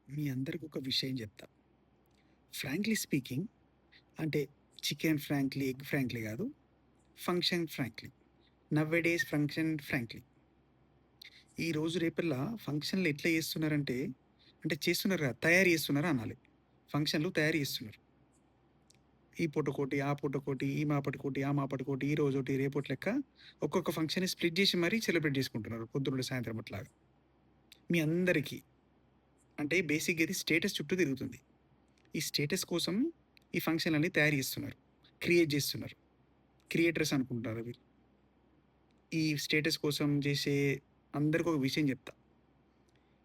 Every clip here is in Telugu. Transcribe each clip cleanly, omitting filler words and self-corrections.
మీ అందరికి ఒక విషయం చెప్తా. ఫ్రాంక్లీ స్పీకింగ్ అంటే చికెన్ ఫ్రాంక్లీ, ఎగ్ ఫ్రాంక్లీ కాదు. Function frankly. నవ్వే డేస్ ఫంక్షన్ ఫ్రాంక్లీ. ఈ రోజు రేపల్లా ఫంక్షన్‌లు ఎట్లా చేస్తున్నారంటే, అంటే చేస్తున్నారు కాదు, తయారు చేస్తున్నారు అనాలి. ఫంక్షన్‌లు తయారు చేస్తున్నారు. ఈ పూటకోటి, ఆ పూటకోటి, ఈ మాపటికోటి, ఆ మాపటికోటి, ఈ రోజోటి, రేపటి లెక్క ఒక్కొక్క ఫంక్షన్‌ని స్ప్లిట్ చేసి మరీ సెలబ్రేట్ చేసుకుంటున్నారు పొద్దున నుండి సాయంత్రం అట్లాగా. మీ అందరికీ అంటే బేసిక్‌గా ఇది స్టేటస్ చుట్టూ తిరుగుతుంది. ఈ స్టేటస్ కోసం ఈ ఫంక్షన్‌లన్నీ తయారు చేస్తున్నారు. క్రియేట్ చేస్తున్నారు. క్రియేటర్స్ అనుకుంటారు వీళ్ళు. ఈ స్టేటస్ కోసం చేసే అందరికి ఒక విషయం చెప్తా.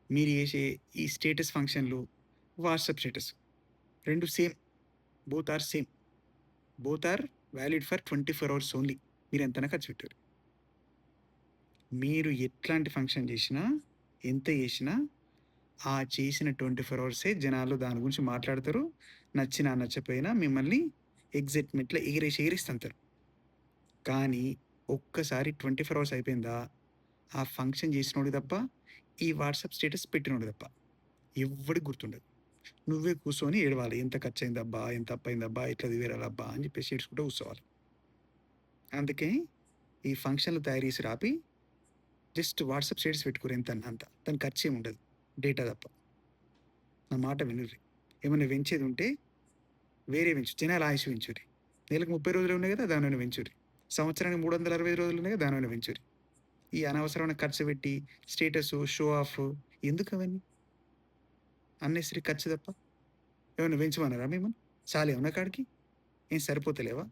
మీరు చేసే ఈ స్టేటస్ ఫంక్షన్‌లు, WhatsApp status 2 same. Both are same. Both are valid for 24 hours only. మీరెంతైనా ఖర్చు పెట్టారు. మీరు ఎట్లాంటి ఫంక్షన్ చేసినా, ఎంత చేసినా, ఆ చేసిన 24 అవర్సే జనాలు దాని గురించి మాట్లాడతారు. నచ్చినా, నచ్చకపోయినా మిమ్మల్ని ఎగ్జైట్‌మెంట్‌లో ఎగిరేసి ఎగిరేసి తంతారు. కానీ ఒక్కసారి 24 అవర్స్ అయిపోయిందా, ఆ ఫంక్షన్ చేసినోడికి తప్ప, ఈ వాట్సాప్ స్టేటస్ పెట్టినోడికి తప్ప ఎవ్వడికి గుర్తుండదు. నువ్వే కూర్చొని ఏడవాలి. ఎంత ఖర్చయిందబ్బా! ఎంత అప్పయిందబ్బా! ఎట్లా దివేరాలబ్బా! అని చెప్పేసి ఏడ్చుకుంటూ కూర్చోవాలి. అందుకే ఈ ఫంక్షన్‌లు తయారు చేసిర్రు ఆపి, జస్ట్ వాట్సాప్ స్టేటస్ పెట్టుకోర్రి ఎంతన్నా అంత. దానికి ఖర్చేముండదు. డేటా తప్ప. నా మాట వినుర్రి. ఏమన్నా పెంచేదుంటే వేరే పెంచు. జనాల ఆయుష్షు పెంచుర్రి. నెలకు 30 రోజులే ఉన్నాయి కదా! దాన్నన్నా పెంచుర్రి. సంవత్సరానికి 365 రోజులు ఉన్నాయి కదా! దాన్నన్నా పెంచుర్రి. ఈ అనవసరమైన ఖర్చు పెట్టి స్టేటసు, షో ఆఫ్ ఎందుకవన్నీ? అన్నెసెసరీ ఖర్చు తప్ప. ఏమన్నా పెంచమన్నారా మిమ్మల్ని? చాలేమన్నా ఉన్న కాడికి? ఏం సరిపోతలేవా?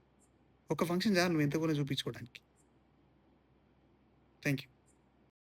ఒక ఫంక్షన్ చాలు నువ్వు ఎంత గొన్నా చూపించుకోవడానికి. Thank you.